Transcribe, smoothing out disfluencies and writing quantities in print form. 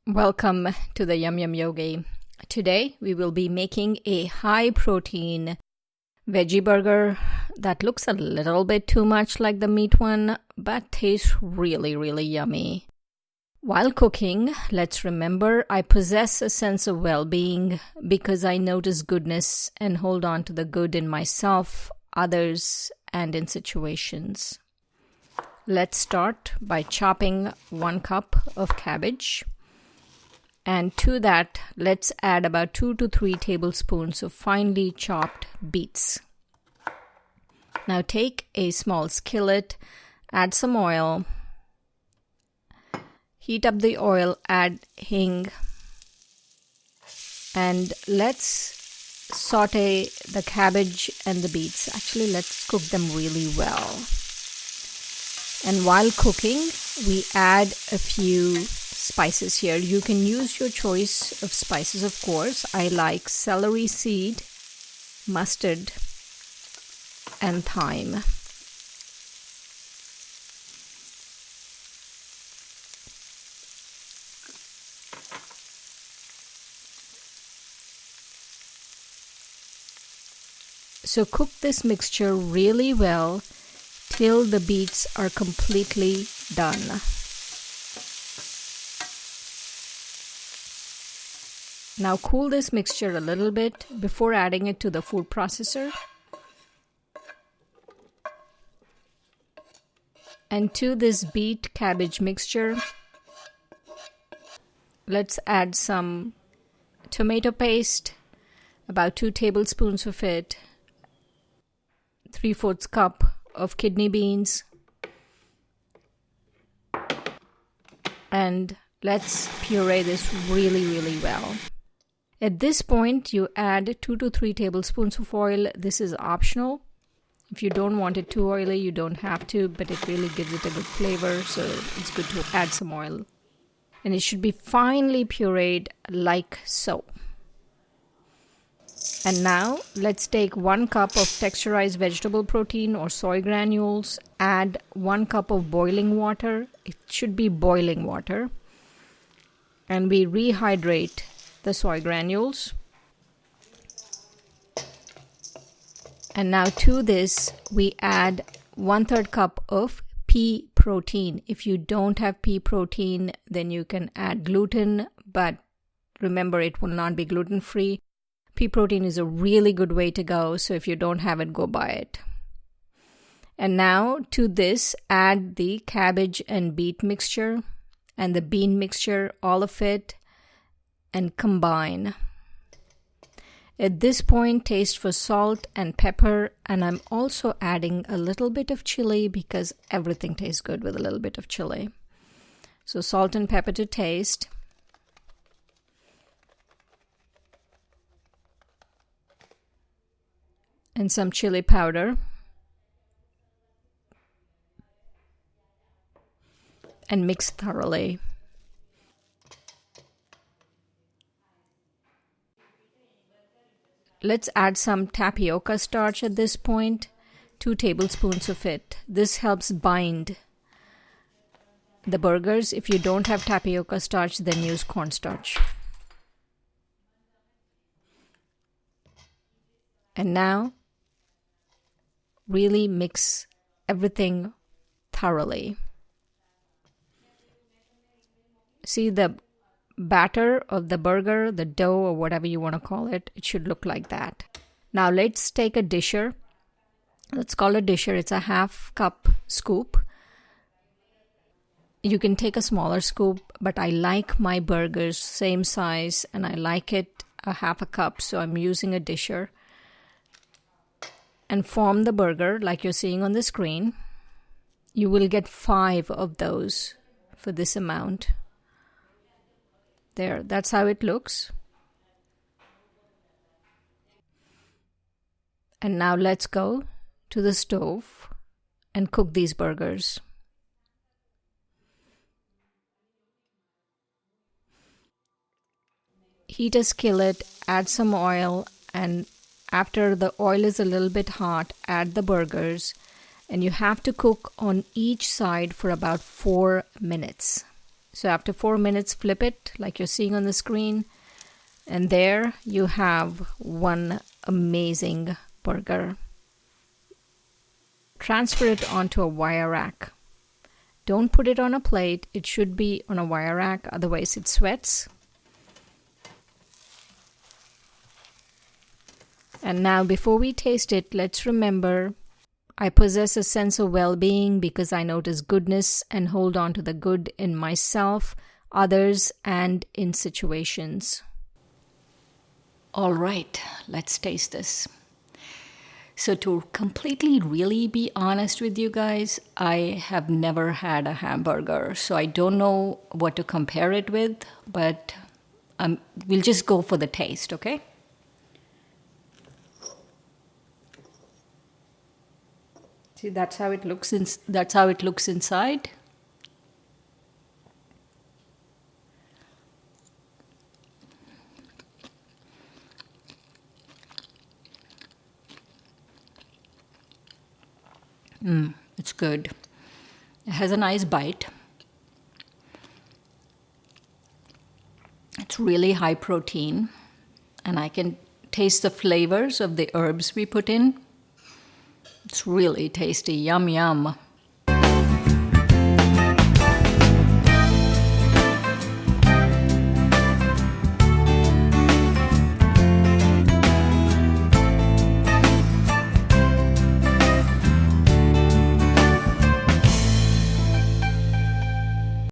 Welcome to the Yum Yum Yogi. Today we will be making a high protein veggie burger that looks a little bit too much like the meat one, but tastes really yummy. While cooking, let's remember I possess a sense of well-being because I notice goodness and hold on to the good in myself, others, and in situations. Let's start by chopping 1 cup of cabbage. And to that, let's add about 2 to 3 tablespoons of finely chopped beets. Now take a small skillet, add some oil, heat up the oil, add hing, and let's saute the cabbage and the beets. Actually, let's cook them really well. And while cooking, we add a few spices here. You can use your choice of spices, of course. I like celery seed, mustard, and thyme. So cook this mixture really well till the beets are completely done. Now cool this mixture a little bit before adding it to the food processor. And to this beet cabbage mixture, let's add some tomato paste, about 2 tablespoons of it, 3/4 cup of kidney beans, and let's puree this really well. At this point, you add 2 to 3 tablespoons of oil. This is optional. If you don't want it too oily, you don't have to, but it really gives it a good flavor, so it's good to add some oil. And it should be finely pureed like so. And now, let's take 1 cup of texturized vegetable protein or soy granules, add 1 cup of boiling water. It should be boiling water. And we rehydrate the soy granules. And now to this, we add 1/3 cup of pea protein. If you don't have pea protein, then you can add gluten, but remember it will not be gluten-free. Pea protein is a really good way to go, so if you don't have it, go buy it. And now to this, add the cabbage and beet mixture and the bean mixture, all of it, and combine. At this point, taste for salt and pepper, and I'm also adding a little bit of chili because everything tastes good with a little bit of chili. So salt and pepper to taste. And some chili powder. And mix thoroughly. Let's add some tapioca starch at this point, 2 tablespoons of it. This helps bind the burgers. If you don't have tapioca starch, then use cornstarch. And now, really mix everything thoroughly. See the batter of the burger, the dough, or whatever you want to call it, it should look like that. Now let's take a disher. Let's call it a disher. It's a 1/2 cup scoop. You can take a smaller scoop, but I like my burgers same size and I like it a 1/2 cup, so I'm using a disher. And form the burger like you're seeing on the screen. You will get 5 of those for this amount. There, that's how it looks. And now let's go to the stove and cook these burgers. Heat a skillet, add some oil, and after the oil is a little bit hot, add the burgers. And you have to cook on each side for about 4 minutes. So after 4 minutes, flip it like you're seeing on the screen. And there you have one amazing burger. Transfer it onto a wire rack. Don't put it on a plate. It should be on a wire rack, otherwise it sweats. And now before we taste it, let's remember I possess a sense of well-being because I notice goodness and hold on to the good in myself, others, and in situations. All right, let's taste this. So to completely really be honest with you guys, I have never had a hamburger, so I don't know what to compare it with, but we'll just go for the taste, okay? See, that's how it looks inside. It's good. It has a nice bite. It's really high protein, and I can taste the flavors of the herbs we put in. It's really tasty. Yum, yum.